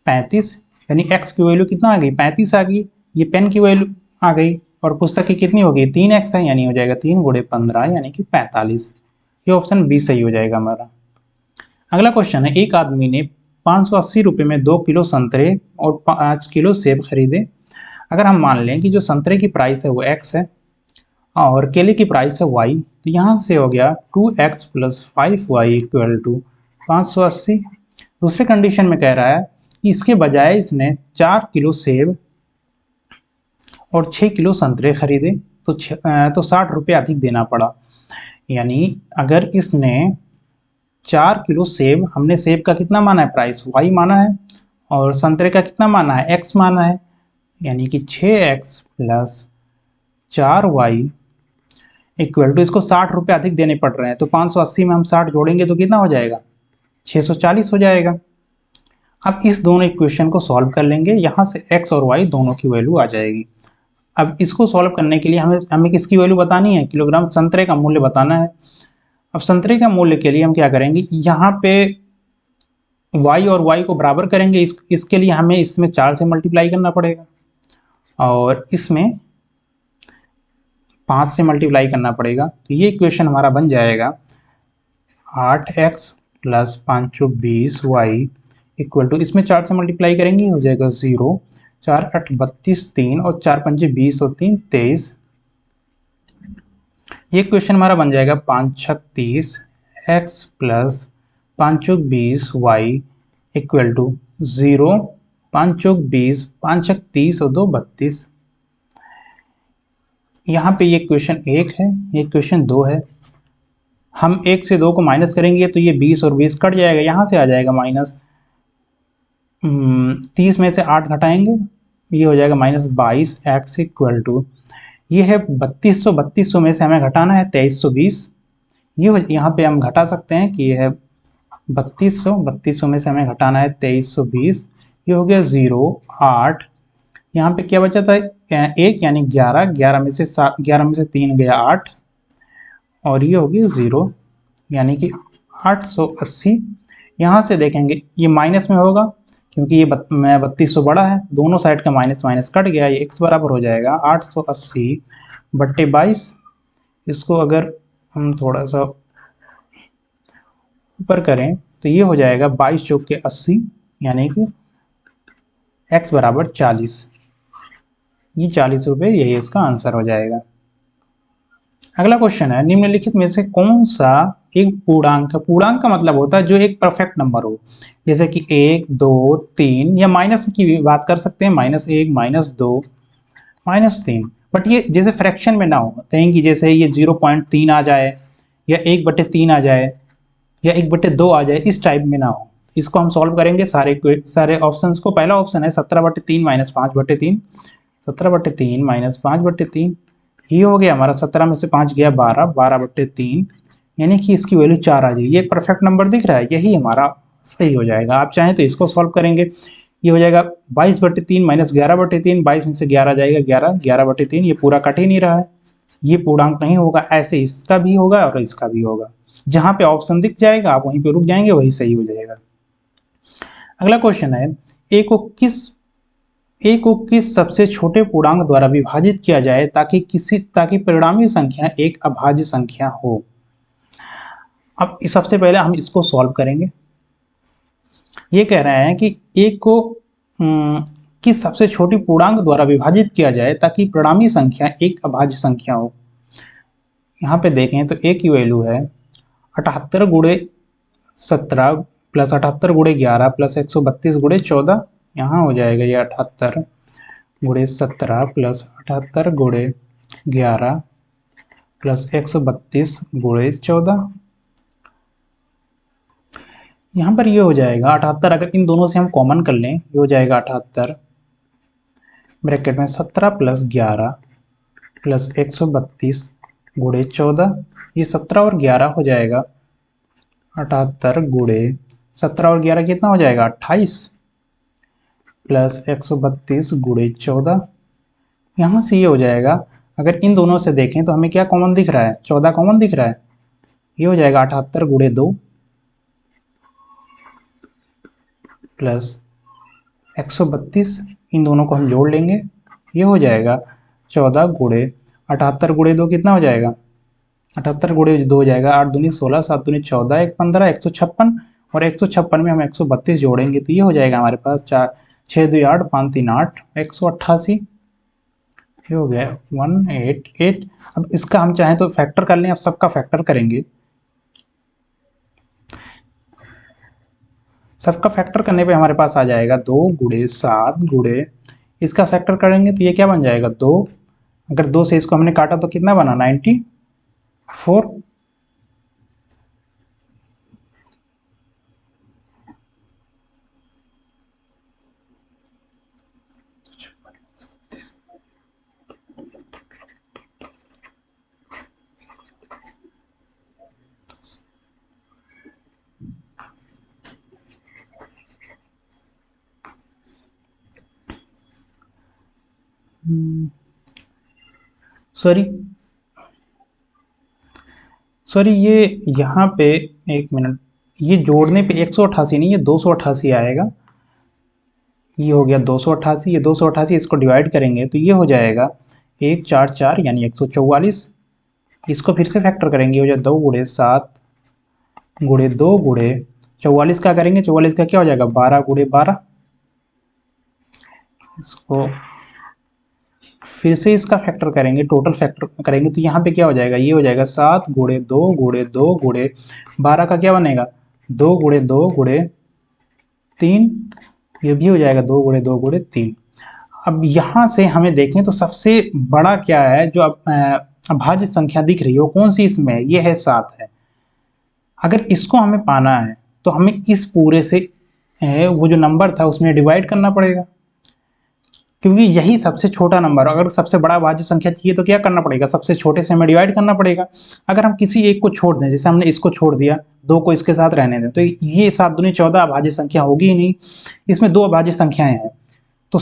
35, यानी x की वैल्यू कितना आ गई 35 आ गई। ये पेन की वैल्यू आ गई और पुस्तक की कितनी हो गई 3x है, यानी हो जाएगा 3 गुणे 15 यानी कि 45। ये ऑप्शन बी सही हो जाएगा हमारा। अगला क्वेश्चन है, एक आदमी ने 580 रुपये में 2 किलो संतरे और 5 किलो सेब खरीदे। अगर हम मान लें कि जो संतरे की प्राइस है वो x है और केले की प्राइस है y, तो यहाँ से हो गया 2x plus 5y equal to 580। दूसरे कंडीशन में कह रहा है कि इसके बजाय इसने 4 किलो सेब और 6 किलो संतरे खरीदे, तो 60 रुपये अधिक देना पड़ा। यानी अगर इसने 4 किलो सेब, हमने सेब का कितना माना है प्राइस y माना है, और संतरे का कितना माना है, x माना है, यानी कि 6x plus 4y equal to, इसको 60 रुपये अधिक देने पड़ रहे हैं तो 580 में हम 60 जोड़ेंगे तो कितना हो जाएगा, 640 हो जाएगा। अब इस दोनों इक्वेशन को सॉल्व कर लेंगे, यहाँ से x और y दोनों की वैल्यू आ जाएगी। अब इसको सॉल्व करने के लिए हमें हमें किसकी वैल्यू बतानी है, किलोग्राम संतरे का मूल्य बताना है। अब संतरे का मूल्य के लिए हम क्या करेंगे, यहाँ पे y और y को बराबर करेंगे, इसके लिए हमें इसमें 4 से मल्टीप्लाई करना पड़ेगा और इसमें 5 से मल्टीप्लाई करना पड़ेगा। तो ये इक्वेशन हमारा बन जाएगा 8x plus 520y equal to, इसमें 4 से मल्टीप्लाई करेंगे हो जाएगा 0, 4 8 32, 3 और 4 5 20 और 3 23। ये इक्वेशन हमारा बन जाएगा 5 6 30 x plus 5 20 y equal to 0, 5 20, 5 6 30 और 2 32। यहाँ पे ये इक्वेशन 1 है, ये इक्वेशन 2 है। हम 1 से 2 को माइनस करेंगे तो ये 20 और 20 कट जाएगा, यहाँ से आ जाएगा माइनस 30 में से 8 घटाएंगे, ये हो जाएगा -22 x इक्वल टू, ये है 3200, 3200 में से हमें घटाना है 2320। ये यहाँ पे हम घटा सकते हैं कि ये है 3200, 3200 में से हमें घटाना है 2320, ये हो गया 0 8, यहाँ पे क्या बचा था 1 यानी 11, 11 में से 7, 11 में से 3 गया 8 और ये हो गया 0 यानी कि 880। यहाँ से देखेंगे ये माइनस में होगा क्योंकि ये 3200 बड़ा है, दोनों साइड का माइनस माइनस कट गया, ये x बराबर हो जाएगा 880 बट्टे 22। इसको अगर हम थोड़ा सा ऊपर करें तो ये हो जाएगा 22 चौक के 80 यानी कि x बराबर 40, ये 40 रुपये, यही इसका आंसर हो जाएगा। अगला क्वेश्चन है, निम्नलिखित में से कौन सा एक पूर्णांक, पूर्णांक का मतलब होता है जो एक परफेक्ट नंबर हो, जैसे कि 1 2 3, या माइनस की भी बात कर सकते हैं, -1 -2 -3, बट ये जैसे फ्रैक्शन में ना हो, कहीं की जैसे ये 0.3 आ जाए या 1/3 आ जाए या 1/2 आ जाए, इस टाइप में ना हो। इसको हम सॉल्व करेंगे सारे ऑप्शंस को। पहला ऑप्शन है 17/3 -5/3, 17/3 -5/3, ये हो गया हमारा, 17 में से 5 गया 12, 12/3 यानी कि इसकी वैल्यू 4 आ जाएगी। ये परफेक्ट नंबर दिख रहा है, यही हमारा सही हो जाएगा। आप चाहें तो इसको सॉल्व करेंगे, ये हो जाएगा 22/3 -11/3, 22 में से 11 जाएगा 11, 11/3, ये पूरा कट ही नहीं रहा है, ये पूर्णांक नहीं होगा। ऐसे इसका भी होगा और इसका भी होगा, जहां पे ऑप्शन दिख जाएगा आप वहीं पे रुक जाएंगे, वही सही हो जाएगा। अगला क्वेश्चन है, ए को किस सबसे छोटे पूर्णांक द्वारा विभाजित किया जाए ताकि परिणामी संख्या एक अभाज्य संख्या हो। अब सबसे पहले हम इसको सॉल्व करेंगे। ये कह रहे हैं कि ए को किस सबसे छोटी पूर्णांक द्वारा विभाजित किया जाए ताकि परिणामी संख्या एक अभाज्य संख्या हो। यहाँ पे देखें तो ए की वैल्यू है 78 गुणे 17 प्लस 78 गुणे 11 प्लस 132 गुणे 14, यहाँ हो जाएगा ये 78 गुणे 17 प्लस 78 गुणे 11 प्लस 132 गुणे 14। यहाँ पर ये हो जाएगा 78, अगर इन दोनों से हम कॉमन कर लें, ये हो जाएगा 78 ब्रैकेट में 17 प्लस 11 प्लस 132 गुणे 14, ये 17 और 11 हो जाएगा 78 गुणे 17 और 11 कितना हो जाएगा 28 प्लस 132 गुणे 14। यहाँ से ये हो जाएगा, अगर इन दोनों से देखें तो हमें क्या कॉमन दिख रहा है, 14 कॉमन दिख रहा है, ये हो जाएगा 78 गुणे 2 प्लस 132, इन दोनों को हम जोड़ लेंगे, ये हो जाएगा 14 गुणे 78 गुणे 2 कितना हो जाएगा, 78 गुणे 2 हो जाएगा 8 दूनी 16, 7 दूनी 14, 1 15, 156, और 156 में हम 132 जोड़ेंगे तो ये हो जाएगा हमारे पास 4 6 2 8 5 3 8 188, ये हो गया 188। अब इसका हम चाहें तो फैक्टर कर लें, अब सबका फैक्टर करेंगे, सबका फैक्टर करने पे हमारे पास आ जाएगा 2 गुणे 7 गुणे, इसका फैक्टर करेंगे तो ये क्या बन जाएगा 2, अगर 2 से इसको हमने काटा तो कितना बना 94, सॉरी सॉरी, ये यहाँ पे एक मिनट, ये जोड़ने पे 188 नहीं, ये 288 आएगा। ये हो गया 288, ये 288, इसको डिवाइड करेंगे तो ये हो जाएगा 144 यानी 144। इसको फिर से फैक्टर करेंगे, हो जाए 2 गुणे 7 गुणे 2 गुणे 44 का करेंगे, 44 का क्या हो जाएगा 12 गुणे 12। इसको फिर से इसका फैक्टर करेंगे, टोटल फैक्टर करेंगे तो यहाँ पे क्या हो जाएगा, ये हो जाएगा 7 गुणे 2 गुणे 2 गुणे 12 का क्या बनेगा 2 गुणे 2 गुणे 3, ये भी हो जाएगा 2 गुणे 2 गुणे 3। अब यहाँ से हमें देखें तो सबसे बड़ा क्या है जो अभाज्य संख्या दिख रही है वो कौन सी इसमें है, ये है 7 है। अगर इसको हमें पाना है तो हमें इस पूरे से वो जो नंबर था उसमें डिवाइड करना पड़ेगा, क्योंकि यही सबसे छोटा नंबर। अगर सबसे बड़ा भाज्य संख्या चाहिए तो क्या करना पड़ेगा, सबसे छोटे से हमें डिवाइड करना पड़ेगा। अगर हम किसी एक को छोड़ दें, जैसे हमने इसको छोड़ दिया, 2 को इसके साथ रहने दें, तो ये 7 दूनी 14 अभाज्य संख्या होगी ही नहीं। इसमें 2 अभाज्य संख्याएं हैं, तो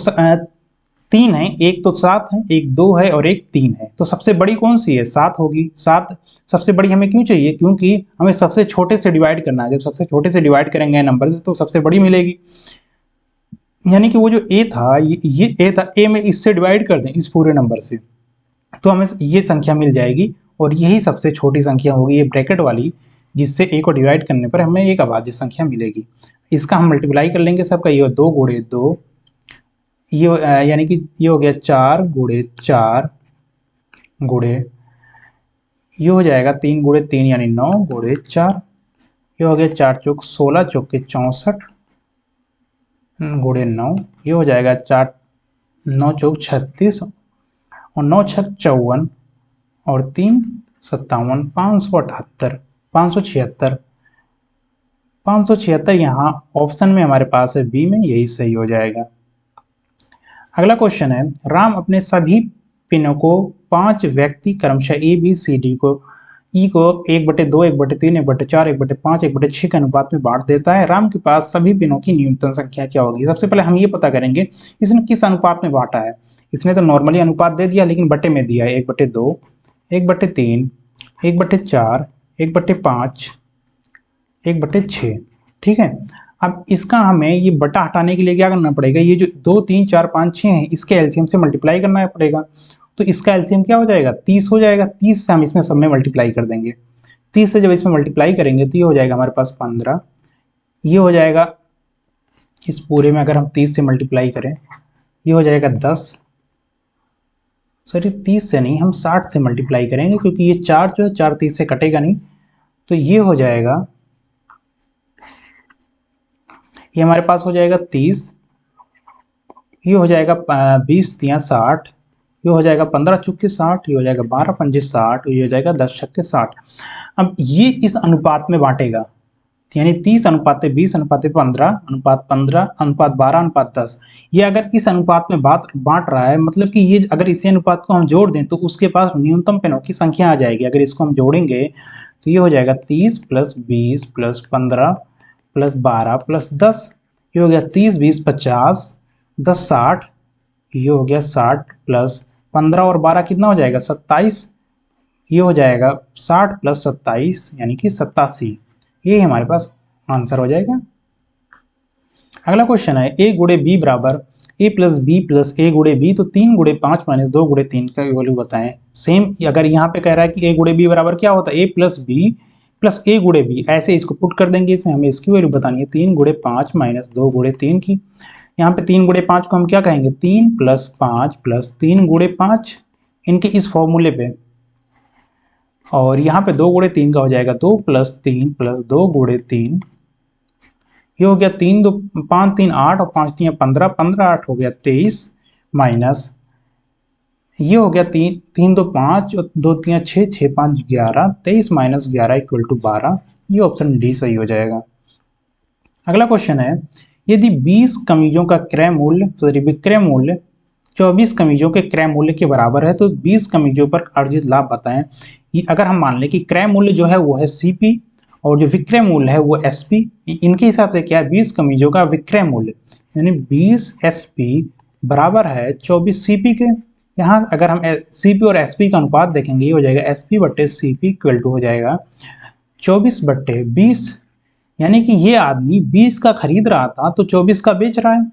3 है, एक तो 7 है, एक 2 है और एक 3 है। तो सबसे बड़ी कौन सी है, 7 होगी। 7 सबसे बड़ी हमें क्यों चाहिए, क्योंकि हमें सबसे छोटे से डिवाइड करना है। जब सबसे छोटे से डिवाइड करेंगे नंबर से तो सबसे बड़ी मिलेगी। यानी कि वो जो ए था, ये ए था, ए में इससे डिवाइड कर दें इस पूरे नंबर से तो हमें ये संख्या मिल जाएगी, और यही सबसे छोटी संख्या होगी ये ब्रैकेट वाली, जिससे ए को डिवाइड करने पर हमें एक अभाज्य संख्या मिलेगी। इसका हम मल्टीप्लाई कर लेंगे सबका, ये 2 गुणे 2, ये यानी कि ये हो गया 4 गुणे 4 गुणे, ये हो जाएगा 3 गुणे 3 यानी 9 गुणे 4, ये हो गया 4 चौक 16 चौके 64 गुणे 9, ये हो जाएगा 4 9 चौक 36 और 9 छक 54 और 3 57 578 576 576 यहाँ ऑप्शन में हमारे पास है बी में, यही सही हो जाएगा। अगला क्वेश्चन है, राम अपने सभी पिनों को 5 व्यक्ति क्रमशः ए बी सी डी को ई को 1/2 1/3 1/4 1/5 1/6 के अनुपात में बांट देता है। राम के पास सभी पिनों की न्यूनतम संख्या क्या होगी। सबसे पहले हम ये पता करेंगे इसने किस अनुपात में बांटा है। इसने तो नॉर्मली अनुपात दे दिया, लेकिन बटे में दिया है 1/2 1/3 1/4 1/5 1/6। ठीक है, अब इसका हमें ये बटा हटाने के लिए क्या करना पड़ेगा, ये जो 2 3 4 5 6 है इसके एलसीएम से मल्टीप्लाई करना पड़ेगा। तो इसका एलसीएम क्या हो जाएगा 30 हो जाएगा। 30 से हम इसमें सब में मल्टीप्लाई कर देंगे। 30 से जब इसमें मल्टीप्लाई करेंगे तो ये हो जाएगा हमारे पास 15, ये हो जाएगा इस पूरे में अगर हम 30 से मल्टीप्लाई करें ये हो जाएगा 10, सॉरी 30 से नहीं, हम 60 से मल्टीप्लाई करेंगे क्योंकि ये 4 जो है 4 30 से कटेगा नहीं। तो ये हो जाएगा, ये हमारे पास हो जाएगा 30, ये हो जाएगा 20 तिया 60, ये हो जाएगा 15 चुके 60, ये हो जाएगा 12 पंजे 60, ये हो जाएगा 10 छक्के 60। अब ये इस अनुपात में बांटेगा, यानी 30 अनुपात 20 अनुपात 15 अनुपात 15 अनुपात 12 अनुपात 10। ये अगर इस अनुपात में बांट रहा है, मतलब कि ये अगर इसी अनुपात को हम जोड़ दें तो उसके पास न्यूनतम पेनों की संख्या आ जाएगी। अगर इसको हम जोड़ेंगे तो ये हो जाएगा 30 + 20 + 15 + 12 + 10, ये हो गया 30 20 50 10 60, ये हो गया 60 + 15 और 12 कितना हो जाएगा 27, ये हो जाएगा 60 + 27 यानी कि 87। ये हमारे पास आंसर हो जाएगा। अगला क्वेश्चन है a गुणे b बराबर a + b + a गुणे b, तो 3 गुणे 5 - 2 गुणे 3 का वैल्यू बताएं। सेम अगर यहाँ पे कह रहा है कि a गुणे b बराबर क्या होता है a + b + a गुणे b, ऐसे इसको पुट कर देंगे। इसमें हमें इसकी वैल्यू बतानी है 3 गुणे 5 - 2 गुणे 3 की। यहाँ पे 3 गुणे 5 को हम क्या कहेंगे 3 + 5 + 3 गुणे 5 इनके इस फॉर्मूले पे, और यहाँ पे 2 गुणे 3 का हो जाएगा 2 + 3 + 2 गुणे 3, ये हो गया 3 2 5 3 8 और 5 3 15 15 8 हो गया 23 माइनस, ये हो गया 3 3 2 5 और 2 3 6 6 5 11 23 - 11 = 12। ये ऑप्शन डी सही हो जाएगा। अगला क्वेश्चन है, यदि 20 कमीजों का क्रय मूल्य सॉरी विक्रय मूल्य 24 कमीजों के क्रय मूल्य के बराबर है तो 20 कमीजों पर अर्जित लाभ बताएं। ये अगर हम मान लें कि क्रय मूल्य जो है वो है सीपी और जो विक्रय मूल्य है वो एसपी, इनके हिसाब से क्या है 20 कमीजों का विक्रय मूल्य यानी 20 एसपी बराबर है 24 सीपी के। यहाँ अगर हम सी पी और एस पी का अनुपात देखेंगे, ये हो जाएगा एस पी बट्टे सी पी इक्वल टू हो जाएगा 24/20। यानी कि ये आदमी 20 का खरीद रहा था तो 24 का बेच रहा है।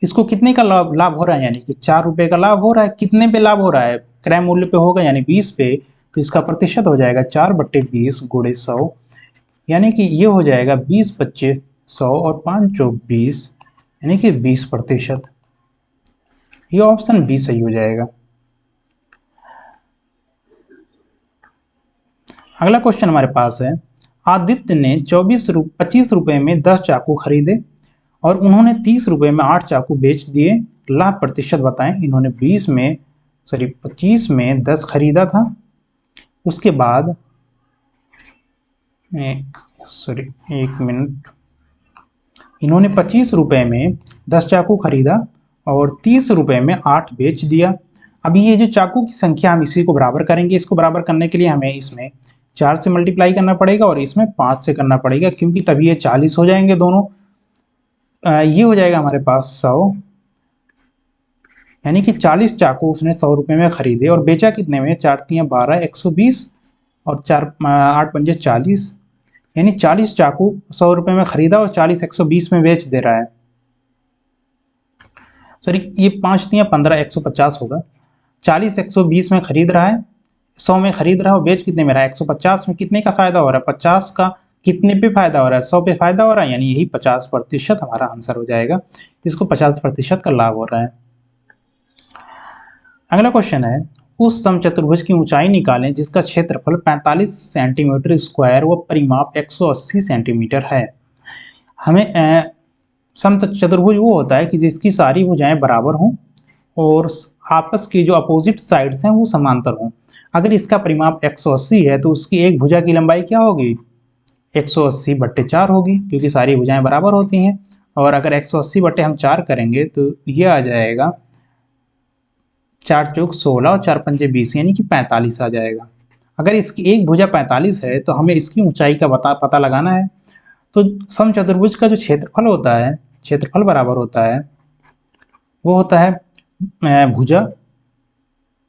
इसको कितने का लाभ लाभ हो रहा है, यानी कि 4 रुपए का लाभ हो रहा है। कितने पे लाभ हो रहा है, क्रय मूल्य पे होगा यानी 20 पे, तो इसका प्रतिशत हो जाएगा 4/20 गुणे 100, यानी कि ये हो जाएगा 20 बच्चे 100 और 5 चौक 20, यानी कि 20%। ये ऑप्शन बी सही हो जाएगा। अगला क्वेश्चन हमारे पास है, आदित्य ने 25 रुपए में 10 चाकू खरीदे और उन्होंने 30 रुपए में 8 चाकू बेच दिए, लाभ प्रतिशत बताएं। इन्होंने 25 में 10 खरीदा था, उसके बाद एक मिनट, इन्होंने 25 रुपए में 10 चाकू खरीदा और 30 रुपए में 8 बेच दिया। अभी ये जो चाकू की संख्या हम इसी को बराबर करेंगे। इसको बराबर करने के लिए हमें इसमें 4 से मल्टीप्लाई करना पड़ेगा और इसमें 5 से करना पड़ेगा, क्योंकि तभी ये 40 हो जाएंगे दोनों। ये हो जाएगा हमारे पास 100, यानी कि 40 चाकू उसने 100 रुपए में खरीदे और बेचा कितने में, 4 तियां 12, 120 और 4 8 पंजे 40, यानी 40 चाकू 100 रुपए में खरीदा और 40 120 में बेच दे रहा है। सॉरी, ये 5 तियां 15, 150 होगा। 40 120 में खरीद रहा है, 100 में खरीद रहा है और बेच कितने में रहा है, 150 में। कितने का फायदा हो रहा है, 50 का। कितने पे फायदा हो रहा है, 100 पे फायदा हो रहा है, यानी यही 50% हमारा आंसर हो जाएगा। इसको 50% का लाभ हो रहा है। अगला क्वेश्चन है, उस समचतुर्भुज की ऊंचाई निकालें जिसका क्षेत्रफल 45 सेंटीमीटर स्क्वायर व परिमाप 180 सेंटीमीटर है। हमें समचतुर्भुज वो होता है कि जिसकी सारी भुजाएं बराबर हों और आपस की जो अपोजिट साइड्स हैं वो समांतर हों। अगर इसका परिमाप 180 है तो उसकी एक भुजा की लंबाई क्या होगी, 180/4 होगी, क्योंकि सारी भुजाएं बराबर होती हैं। और अगर 180 बटे हम 4 करेंगे तो ये आ जाएगा 4 चौक 16 और 4 पंजे 20, यानी कि 45 आ जाएगा। अगर इसकी एक भुजा 45 है तो हमें इसकी ऊंचाई का पता लगाना है। तो समचतुर्भुज का जो क्षेत्रफल होता है, क्षेत्रफल बराबर होता है, वो होता है भुजा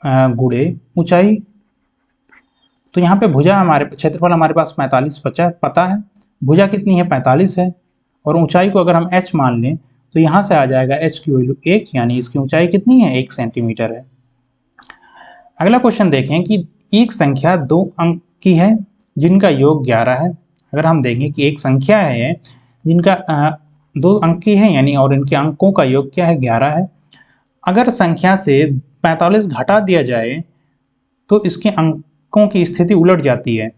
गुणे ऊंचाई। तो यहाँ पे भुजा हमारे क्षेत्रफल हमारे पास 45 पता है, भुजा कितनी है 45 है, और ऊंचाई को अगर हम h मान लें तो यहाँ से आ जाएगा h की वैल्यू 1, यानी इसकी ऊंचाई कितनी है, 1 सेंटीमीटर है। अगला क्वेश्चन देखें कि एक संख्या 2 अंक की है जिनका योग 11 है। अगर हम देखें कि एक संख्या है जिनका 2 अंक की है, यानी और इनके अंकों का योग क्या है, 11 है। अगर संख्या से 45 घटा दिया जाए तो इसके अंकों की स्थिति उलट जाती है।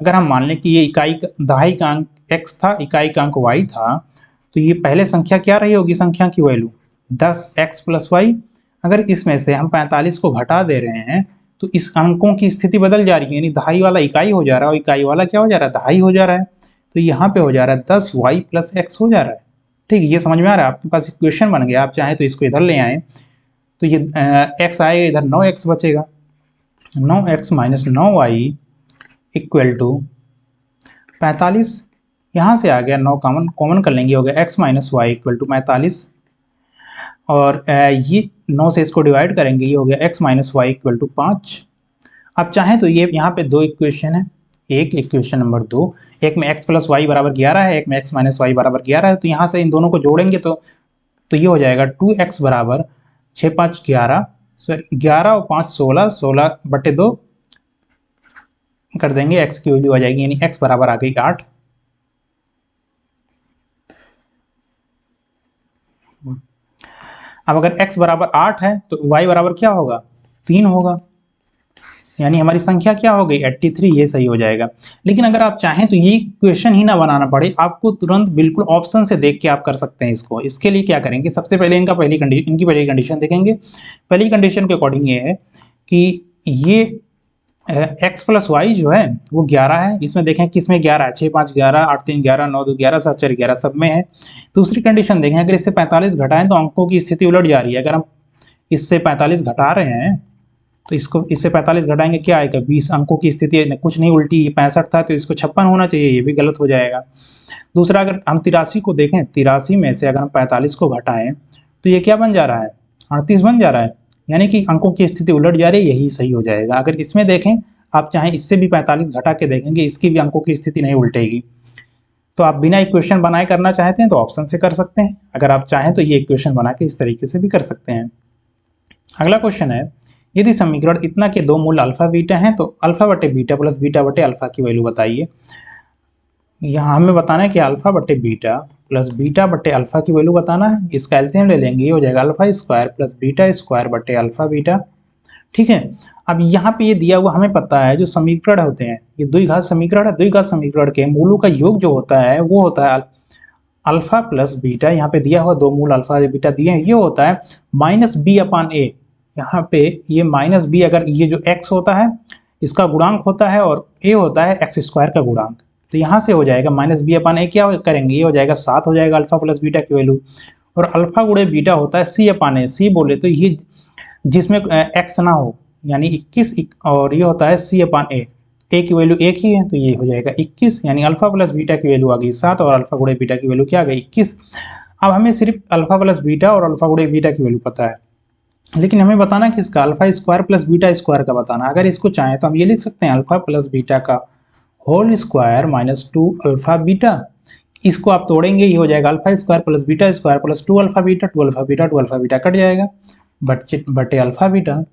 अगर हम मान लें कि ये दहाई का अंक x था, इकाई का अंक y था, तो ये पहले संख्या क्या रही होगी, संख्या की वैल्यू 10x + y। अगर इसमें से हम 45 को घटा दे रहे हैं तो इस अंकों की स्थिति बदल जा रही है, यानी दहाई वाला इकाई हो जा रहा है और इकाई वाला क्या हो जा रहा है, दहाई हो जा रहा है। तो यहाँ पे हो जा रहा है 10y + x हो जा रहा है। ठीक है, ये समझ में आ रहा है, आपके पास इक्वेशन बन गया। आप चाहें तो इसको इधर ले आए, तो ये x आएगा इधर, 9x बचेगा, 9x - 9y = 45। यहाँ से आ गया 9 कॉमन कर लेंगे, हो गया x - y = 45। और ये 9 से इसको डिवाइड करेंगे, ये हो गया x - y = 5। अब चाहें तो ये यहाँ पे 2 इक्वेशन है, एक इक्वेशन नंबर 2, एक में x + y = 11 है, एक में x - y = 11 है। तो यहाँ से इन दोनों को जोड़ेंगे तो ये हो जाएगा 2x = 6 × 5 = 11, 11 और 5 16, 16/2 कर देंगे, x की वैल्यू आ जाएगी, यानी x बराबर आ गई 8। अब अगर x बराबर 8 है तो y बराबर क्या होगा, 3 होगा, यानी हमारी संख्या क्या हो गई, 83। ये सही हो जाएगा। लेकिन अगर आप चाहें तो ये क्वेश्चन ही ना बनाना पड़े, आपको तुरंत बिल्कुल ऑप्शन से देख के आप कर सकते हैं इसको। इसके लिए क्या करेंगे, सबसे पहले इनकी पहली कंडीशन देखेंगे। पहली कंडीशन के अकॉर्डिंग ये है कि ये x + y जो है वो 11 है। इसमें देखें किसमें 11 है, 6 × 5 = 11, 8 × 3 = 11, 9 × 2 = 11, 7 × 4 = 11, सब में है। दूसरी कंडीशन देखें, अगर इससे 45 घटाएं तो अंकों की स्थिति उलट जा रही है। अगर हम इससे 45 घटा रहे हैं तो इससे 45 घटाएंगे क्या आएगा, 20। अंकों की स्थिति कुछ नहीं उल्टी, 65 था तो इसको 56 होना चाहिए, ये भी गलत हो जाएगा। दूसरा, अगर हम 83 को देखें, 83 में से अगर हम 45 को घटाएं तो ये क्या बन जा रहा है, 38 बन जा रहा है। यानी कि अंकों की स्थिति उलट जा रही है, यही सही हो जाएगा। अगर इसमें देखें आप चाहें इससे भी 45 घटा के देखेंगे, इसकी भी अंकों की स्थिति नहीं उल्टेगी। तो आप बिना इक्वेशन बनाए करना चाहते हैं तो ऑप्शन से कर सकते हैं, अगर आप चाहें तो ये इक्वेशन बना के इस तरीके से भी कर सकते हैं। अगला क्वेश्चन है, यदि समीकरण इतना के दो मूल अल्फा बीटा हैं तो अल्फा बटे बीटा प्लस बीटा बटे अल्फा की वैल्यू बताइए। यहाँ हमें बताना है कि अल्फा बटे बीटा प्लस बीटा बटे अल्फा की वैल्यू बताना है। इसका एलसीएम ले लेंगे, ये हो जाएगा alpha square plus beta square बटे अल्फा बीटा। ठीक है, अब यहाँ पे ये दिया हुआ हमें पता है जो समीकरण होते हैं ये द्विघात समीकरण है, द्विघात समीकरण के मूलों का योग जो होता है वो होता है अल्फा प्लस बीटा, यहाँ पे दिया हुआ दो मूल अल्फा बीटा दिए हैं, ये होता है माइनस बी अपान ए। यहाँ पे ये माइनस बी, अगर ये जो एक्स होता है इसका गुणांक होता है और ए होता है एक्स स्क्वायर का गुणांक, तो यहाँ से हो जाएगा माइनस बी अपान ए, क्या करेंगे ये हो जाएगा 7 हो जाएगा अल्फा प्लस बीटा की वैल्यू, और अल्फा गुणे बीटा होता है सी अपान ए। सी बोले तो ये जिसमें एक्स ना हो यानी 21, और ये होता है सी अपान ए की वैल्यू एक ही है तो ये हो जाएगा 21, यानी अल्फा प्लस बीटा की वैल्यू आ गई 7 और अल्फा गुणे बीटा की वैल्यू क्या आ गई 21। अब हमें सिर्फ अल्फा प्लस बीटा और अल्फा गुणे बीटा की वैल्यू पता है, लेकिन हमें बताना कि इसका alpha square plus beta square का बताना। अगर इसको चाहें तो हम ये लिख सकते हैं अल्फा प्लस बीटा का whole square minus 2 alpha beta. इसको आप तोड़ेंगे ये हो जाएगा alpha square plus beta square plus 2 alpha beta, 2 alpha beta 2 alpha beta cut जाएगा बटे अल्फा बीटा।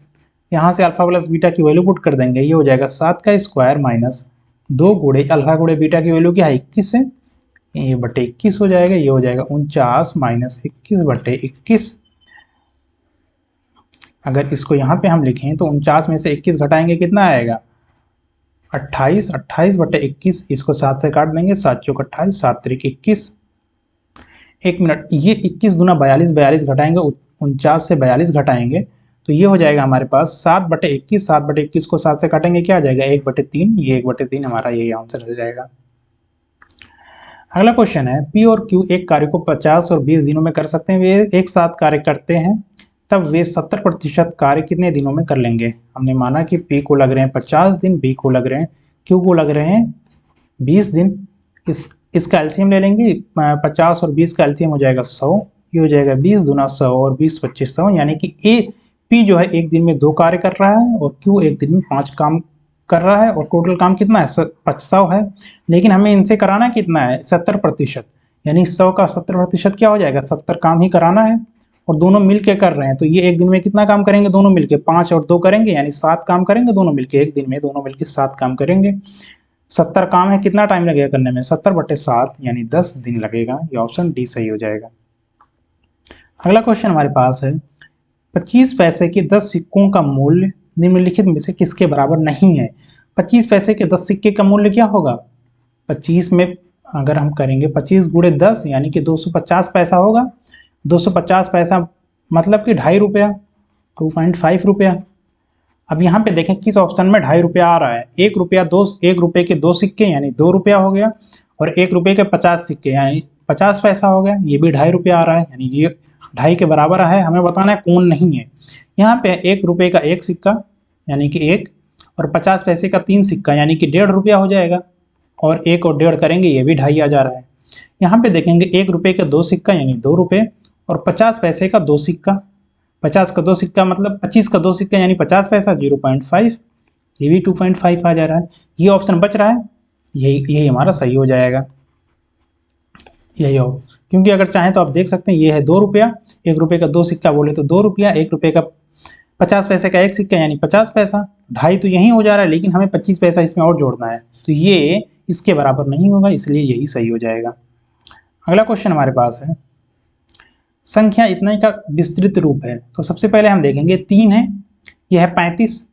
यहाँ से अल्फा प्लस बीटा की वैल्यू पुट कर देंगे, ये हो जाएगा 7 का स्क्वायर माइनस 2 गुणे अल्फा गुणे बीटा की वैल्यू क्या है 21 है, ये बटे 21 हो जाएगा, ये हो जाएगा 49 माइनस 21 बटे 21। अगर इसको यहाँ पे हम लिखें तो 49 में से 21 घटाएंगे कितना आएगा 28, 28 बटे 21, इसको 7 से काट देंगे, 7 चौक 28, 7 त्रिक 21। एक मिनट, ये 21 दूना 42, 42 घटाएंगे 49 से 42 घटाएंगे तो ये हो जाएगा हमारे पास 7 बटे 21, 7 बटे 21 को 7 से काटेंगे क्या आ जाएगा 1 बटे 3, ये 1 बटे 3 हमारा यही आंसर हो जाएगा। अगला क्वेश्चन है, पी और क्यू एक कार्य को 50 और 20 दिनों में कर सकते हैं, वे एक साथ कार्य करते हैं तब वे 70% कार्य कितने दिनों में कर लेंगे। हमने माना कि पी को लग रहे हैं 50 दिन, बी को लग रहे हैं, क्यू को लग रहे हैं 20 दिन। इसका एलसीएम ले लेंगे, 50 और 20 का एलसीएम हो जाएगा 100, ये हो जाएगा 20 दूना 100 और 20 25 100, यानी कि ए पी जो है एक दिन में 2 कार्य कर रहा है और क्यू एक दिन में 5 काम कर रहा है, और टोटल काम कितना है 100 है। लेकिन हमें इनसे कराना कितना है 70%, यानी 100 का 70% क्या हो जाएगा 70 काम ही कराना है, और दोनों मिलके कर रहे हैं तो ये एक दिन में कितना काम करेंगे दोनों मिलके 5 और 2 करेंगे यानी 7 काम करेंगे दोनों मिलके, एक दिन में दोनों मिलके 7 काम करेंगे। 70 काम है, कितना टाइम लगेगा करने में 70 बटे 7 यानी 10 दिन लगेगा, ये ऑप्शन डी सही हो जाएगा। अगला क्वेश्चन हमारे पास है, 25 पैसे के 10 सिक्कों का मूल्य निम्नलिखित में से किसके बराबर नहीं है। 25 पैसे के 10 सिक्के का मूल्य क्या होगा, 25 में अगर हम करेंगे 25 गुणे 10 यानी कि 250 पैसा होगा, 250 पैसा मतलब कि 2.5 रुपया, 2.5 रुपया। अब यहाँ पे देखें किस ऑप्शन में 2.5 रुपया आ रहा है, 1 रुपये के 2 सिक्के यानी 2 रुपया हो गया, और 1 रुपये के 50 सिक्के यानी 50 पैसा हो गया, ये भी 2.5 रुपया आ रहा है यानी ये 2.5 के बराबर है। हमें बताना है कौन नहीं है। यहाँ पे 1 रुपये का 1 सिक्का यानी कि 1, और 50 पैसे का 3 सिक्का यानी कि 1.5 रुपया हो जाएगा, और 1 और 1.5 करेंगे ये भी 2.5 आ जा रहा है। यहाँ पे देखेंगे 1 रुपये का 2 सिक्का यानी 2 रुपये, और 50 पैसे का 2 सिक्का, 50 का 2 सिक्का मतलब 25 का 2 सिक्का यानी 50 पैसा 0.5, ये भी 2.5 आ जा रहा है। ये ऑप्शन बच रहा है, यही हमारा सही हो जाएगा, यही हो, क्योंकि अगर चाहें तो आप देख सकते हैं ये है 2 रुपया, 1 रुपये का 2 सिक्का बोले तो 2 रुपया, 1 रुपये का 50 पैसे का 1 सिक्का यानी 50 पैसा, 2.5 तो यही हो जा रहा है, लेकिन हमें 25 पैसा इसमें और जोड़ना है तो ये इसके बराबर नहीं होगा, इसलिए यही सही हो जाएगा। अगला क्वेश्चन हमारे पास है, संख्या इतने का विस्तृत रूप है, तो सबसे पहले हम देखेंगे 3 है, यह है 35,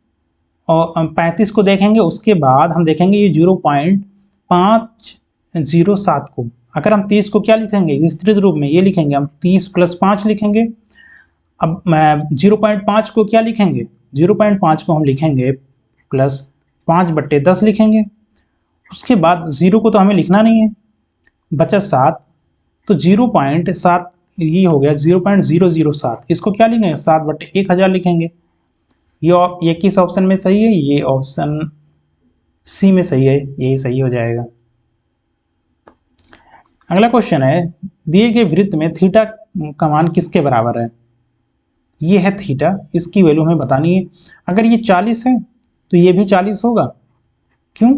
और 35 को देखेंगे, उसके बाद हम देखेंगे ये 0.507 को, अगर हम 30 को क्या लिखेंगे विस्तृत रूप में, ये लिखेंगे हम 30 + 5 लिखेंगे। अब 0.5 को क्या लिखेंगे, 0.5 को हम लिखेंगे +5 बटे 10 लिखेंगे। उसके बाद 0 को तो हमें लिखना नहीं है, बचा 7, तो 0.7 ये हो गया 0.007, इसको क्या लिखेंगे 7 बटे 1000 लिखेंगे। ये किस ऑप्शन में सही है, ये ऑप्शन सी में सही है, यही सही हो जाएगा। अगला क्वेश्चन है, दिए गए वृत्त में थीटा का मान किसके बराबर है। ये है थीटा, इसकी वैल्यू हमें बतानी है। अगर ये 40 है तो ये भी 40 होगा। क्यों?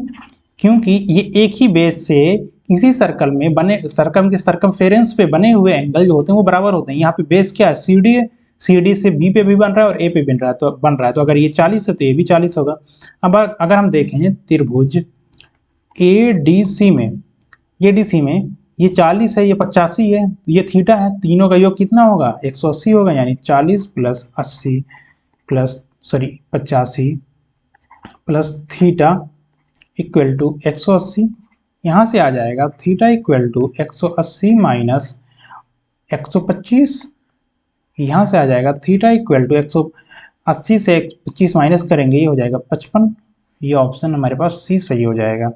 क्योंकि ये एक ही बेस से किसी सर्कल में बने, सर्कल के सर्कमफेरेंस पे बने हुए एंगल जो होते हैं वो बराबर होते हैं। यहाँ पे बेस क्या है? सी डी है, सी डी से बी पे भी बन रहा है और ए पे बन रहा है, तो अगर ये 40 है तो ये भी 40 होगा। अब अगर हम देखें त्रिभुज ए डी सी में, ये डी सी में ये 40 है, ये 85 है, ये थीटा है, तीनों का योग कितना होगा? 180 होगा। यानी 40 plus 80 plus 85 plus theta equal to 180। यहाँ से आ जाएगा थीटा इक्वल टू 180 माइनस 125। यहाँ से आ जाएगा थीटा इक्वल टू 180 से 25 माइनस करेंगे, ये हो जाएगा 55। ये ऑप्शन हमारे पास सी सही हो जाएगा।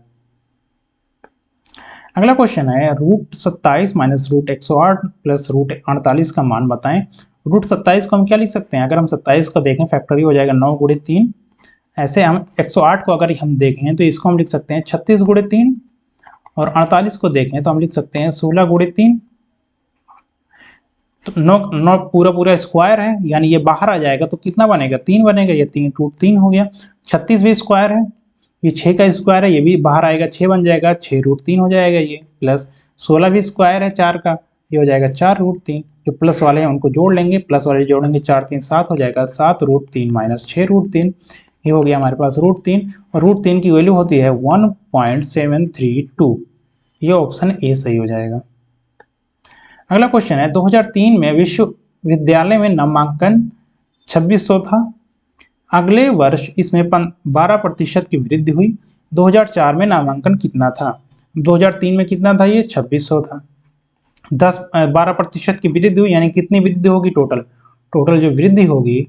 अगला क्वेश्चन है root 27 minus root 108 plus root 48 का मान बताएं। रूट 27 को हम क्या लिख सकते हैं? अगर हम 27 को देखें फैक्टोरियल हो जाएगा 9 गुणे 3। ऐसे हम 108 को अगर हम देखें तो इसको हम लिख सकते हैं 36 गुणे 3, और 48 को देखें तो हम लिख सकते हैं 16 गुणे 3। तो 9 पूरा पूरा स्क्वायर है, यानी ये बाहर आ जाएगा तो कितना बनेगा? 3 बनेगा। ये 3 रूट 3 हो गया। 36 भी स्क्वायर है, ये 6 का स्क्वायर है, ये भी बाहर आएगा 6 बन जाएगा, 6 रूट 3 हो जाएगा ये। प्लस 16 भी स्क्वायर है 4 का, ये हो जाएगा 4 रूट 3। जो प्लस वाले हैं उनको जोड़ लेंगे, प्लस वाले जोड़ेंगे 4 3 7 हो जाएगा, 7 रूट 3 माइनस 6 रूट 3, ये हो गया हमारे पास रूट 3। और रूट 3 की वैल्यू होती है 1.732। ये ऑप्शन ए सही हो जाएगा। अगला क्वेश्चन है 2003 में विश्वविद्यालय में नामांकन 2600 था। अगले वर्ष इसमें 12% की वृद्धि हुई। 2004 में नामांकन कितना था? 2003 में कितना था? ये 2600 था। 12% की वृद्धि हुई, यानी कितनी वृद्धि होगी? टोटल जो वृद्धि होगी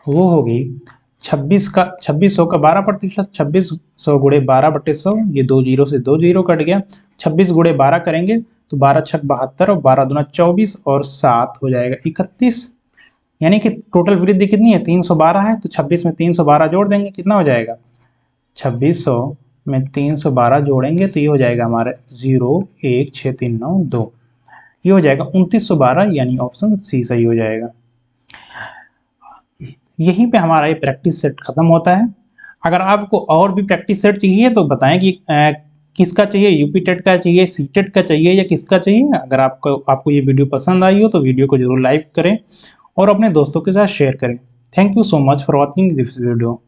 वो होगी 2600 का 12%, 2600 गुणे 12/100, ये 2 जीरो से 2 जीरो कट गया। 26 गुणे 12 करेंगे तो 12 छक 72 और 12 दूना 24 और 7 हो जाएगा 31। यानी कि टोटल वृद्धि कितनी है? 312 है, तो 26 में 312 जोड़ देंगे, कितना हो जाएगा? 2600 में 312 जोड़ेंगे तो ये हो जाएगा हमारे 01639 ये हो जाएगा 2912, यानी ऑप्शन सी सही हो जाएगा। यहीं पे हमारा ये प्रैक्टिस सेट खत्म होता है। अगर आपको और भी प्रैक्टिस सेट चाहिए तो बताएं कि किसका चाहिए, यूपी टेट का चाहिए, सी टेट का चाहिए, या किसका चाहिए। अगर आपको ये वीडियो पसंद आई हो तो वीडियो को जरूर लाइक करें और अपने दोस्तों के साथ शेयर करें। Thank you so much for watching this video.